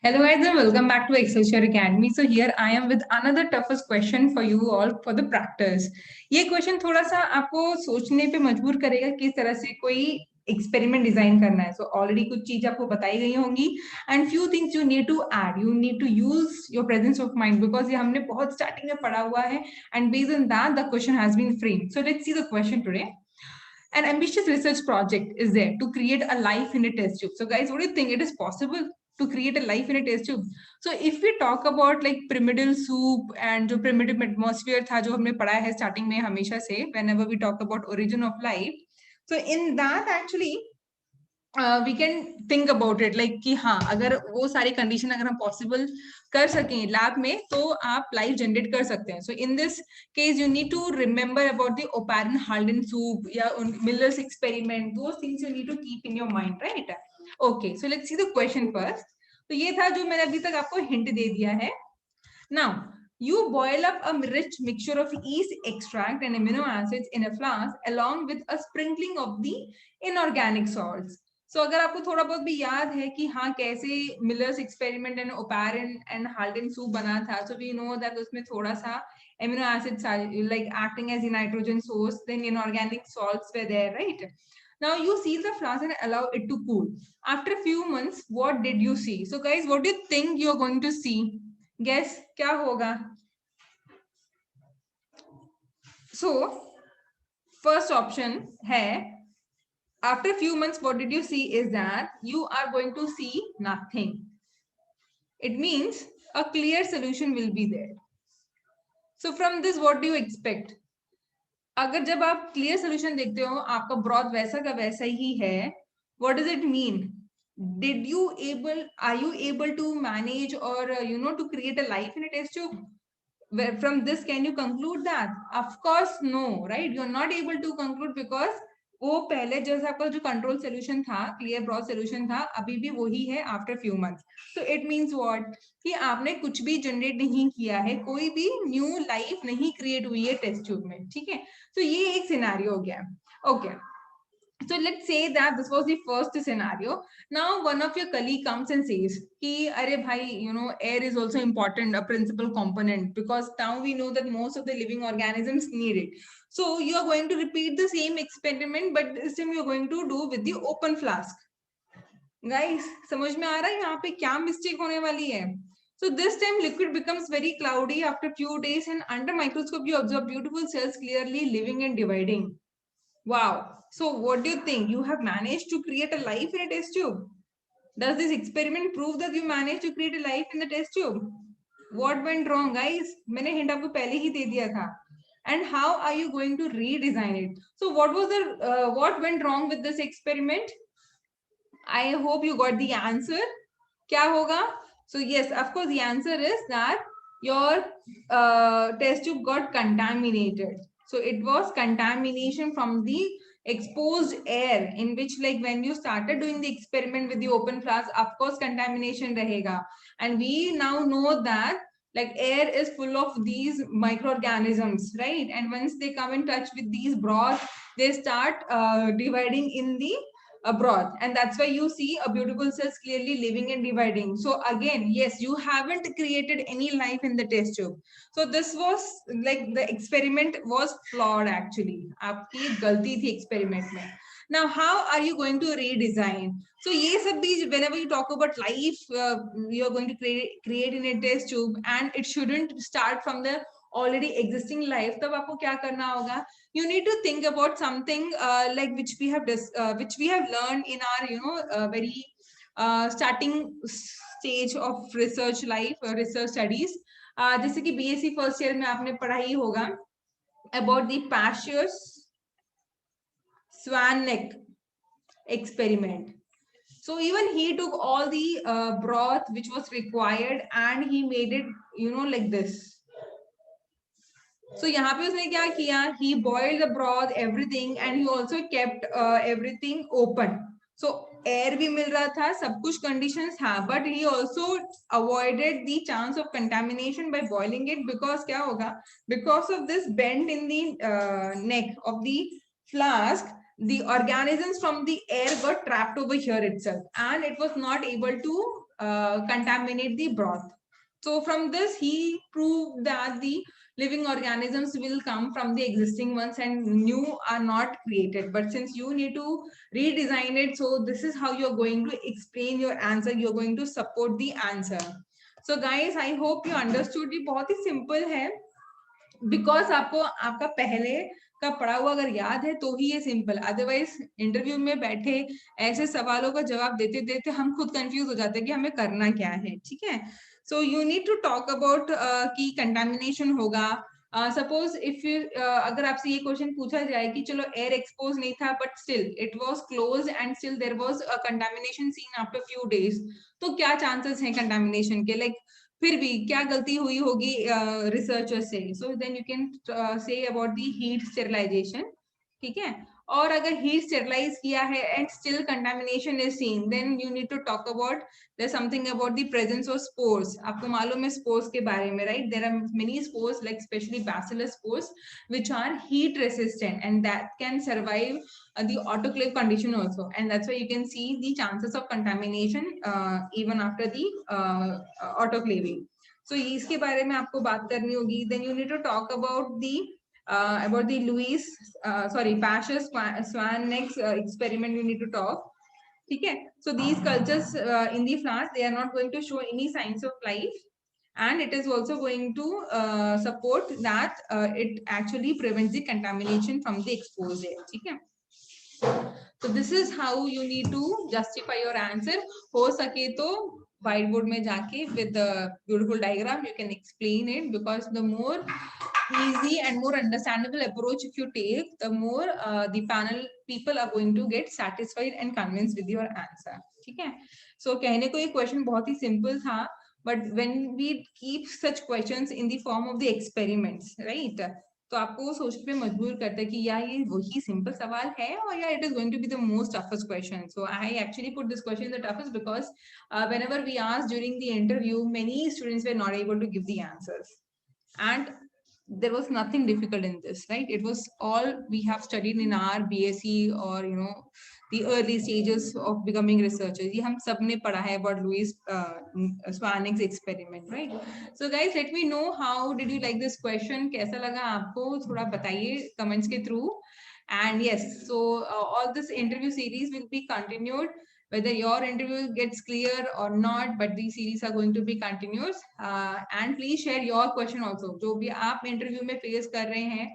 Hello guys and welcome back to Excelsior Academy. So here I am with another toughest question for you all for the practice. ये question थोड़ा सा आपको सोचने पे मजबूर करेगा किस तरह से कोई एक्सपेरिमेंट डिजाइन करना है. So ऑलरेडी कुछ चीज आपको बताई गई होंगी and few things you need to add. You need to use your presence of mind because ये हमने बहुत स्टार्टिंग में पढ़ा हुआ है and based on that the question has been framed. So let's see the question today. An ambitious research project is there to create a life in a test tube. So guys, what do you think? It is possible to create a life in a test tube? So if we talk about like pyramidal soup and जो primitive atmosphere था जो हमने पढ़ा है starting में हमेशा से whenever we talk about origin of life, so in that actually we can think about it like कि हाँ अगर वो सारी कंडीशन अगर हम पॉसिबल कर सकें लैब में तो आप लाइफ जनरेट कर सकते हैं. So in this case you need to remember about the Oparin Haldane soup या Miller's experiment. Those things you need to keep in your mind, right? Okay, so let's see the question first. तो ये था जो मैंने अभी तक आपको hint दे दिया है. Now you boil up a rich mixture of yeast extract and amino acids in a flask along with a sprinkling of the inorganic salts. So अगर आपको थोड़ा बहुत भी याद है कि हाँ कैसे Miller's experiment and Oparin and Haldane soup बना था, so we know that उसमें थोड़ा सा amino acids like acting as a nitrogen source, then inorganic salts were there, right? Now you seal the flask and allow it to cool. After a few months, what did you see? So guys, what do you think you're going to see? Guess क्या होगा? So first option है after few months what did you see is that you are going to see nothing. It means a clear solution will be there. So from this what do you expect? अगर जब आप clear solution देखते हो आपका broth वैसा का वैसा ही है, what does it mean? Are you able to manage or to create a life in a test tube? From this can you conclude that? Of course no, right? You're not able to conclude because वो पहले जैसा आपका जो control solution था, clear broth solution था, अभी भी वही है after few months. So it means what कि आपने कुछ भी जनरेट नहीं किया है, कोई भी न्यू लाइफ नहीं क्रिएट हुई है टेस्ट ट्यूब में. ठीक है, तो ये एक सिनेरियो हो गया. Okay, so let's say that this was the first scenario. Now one of your colleague comes and says ki are bhai, air is also important, a principal component, because now we know that most of the living organisms need it. So you are going to repeat the same experiment, but this time you are going to do with the open flask. Guys, समझ में आ रहा है यहाँ पे क्या mistake होने वाली है? So this time liquid becomes very cloudy after few days, and under microscope you observe beautiful cells clearly living and dividing. Wow. So what do you think? You have managed to create a life in a test tube. Does this experiment prove that you managed to create a life in the test tube? What went wrong, guys? मैंने hint आपको पहले ही दे दिया था. And how are you going to redesign it? So what went wrong with this experiment? I hope you got the answer. क्या होगा? So yes, of course, the answer is that your test tube got contaminated. So it was contamination from the exposed air, in which like when you started doing the experiment with the open flask, of course contamination rahega. And we now know that like air is full of these microorganisms, right? And once they come in touch with these broth, they start dividing in the broth, and that's why you see a beautiful cells clearly living and dividing. So again, yes, you haven't created any life in the test tube. So this was like the experiment was flawed actually. आपकी गलती थी experiment में. Now how are you going to redesign? So ये सब भी whenever you talk about life, you are going to create in a test tube, and it shouldn't start from the already existing life. तब आपको क्या करना होगा? You need to think about something like which we have learned in our very starting stage of research life, research studies. जैसे कि BSc first year में आपने पढ़ा ही होगा about the Pasteur's swan neck experiment. So even he took all the broth which was required and he made it like this. So यहाँ पे उसने क्या किया? He boiled the broth, everything, and he also kept everything open. So air भी मिल रहा था, सब कुछ conditions था, but he also avoided the chance of contamination by boiling it, because क्या होगा? Because of this bend in the neck of the flask, the organisms from the air got trapped over here itself, and it was not able to contaminate the broth. So from this, he proved that the living organisms will come from the existing ones and new are not created. But since you need to redesign it, so this is how you're going to explain your answer. You're going to support the answer. So guys, I hope you understood. ये बहुत ही simple है. Because आपको आपका पहले का पढ़ा हुआ अगर याद है तो ही ये सिंपल, अदरवाइज इंटरव्यू में बैठे ऐसे सवालों का जवाब देते देते हम खुद कंफ्यूज हो जाते हैं कि हमें करना क्या है. ठीक है. So you need to talk about कि कंटामिनेशन होगा. सपोज इफ यू अगर आपसे ये क्वेश्चन पूछा जाए कि चलो एयर एक्सपोज नहीं था but still it was close and still there was a contamination seen after few days, तो क्या चांसेस हैं कंटामिनेशन के? लाइक फिर भी क्या गलती हुई होगी रिसर्चर से? So then you can say about the heat sterilization. ठीक है. और अगर हीट स्टेरिलाइज किया है and still contamination is seen, then you need to talk about there something about the presence of spores. आपको मालूम है स्पोर्स के बारे में, right? There are many spores like specially bacillus spores which are heat resistant and that can survive the autoclave condition also, and that's why you can see the chances of contamination even after the autoclaving. So इसके बारे में आपको बात करनी होगी. Then you need to talk about the Pascher-Swanneck's experiment. You need to talk. ठीक है. So these cultures in the flowers, they are not going to show any signs of life, and it is also going to support that it actually prevents the contamination from the exposure. ठीक है. So this is how you need to justify your answer. हो सके तो whiteboard में जाके with a beautiful diagram you can explain it, because the more easy and more understandable approach if you take, the more the panel people are going to get satisfied and convinced with your answer. ठीक है. So कहने को ये question बहुत ही simple था, but when we keep such questions in the form of the experiments, right, तो आपको सोचने पे मजबूर करता है कि या ये वही सिंपल सवाल है और या it is going to be the most toughest question. So I actually put this question the toughest because whenever we asked during the interview, many students were not able to give the answers, and there was nothing difficult in this, right? It was all we have studied in our BSc or the early stages of becoming researchers. ये हम सब ने पढ़ा है about Louis Swanneck's experiment, right? So guys, let me know how did you like this question. कैसा लगा आपको? थोड़ा बताइए comments के through. And yes, so all this interview series will be continued, whether your interview gets clear or not, but these series are going to be continuous. And please share your question also. जो भी आप interview में face कर रहे हैं,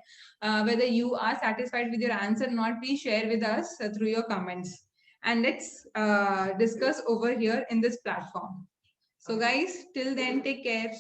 whether you are satisfied with your answer or not, please share with us through your comments. And let's discuss over here in this platform. So guys, till then, take care.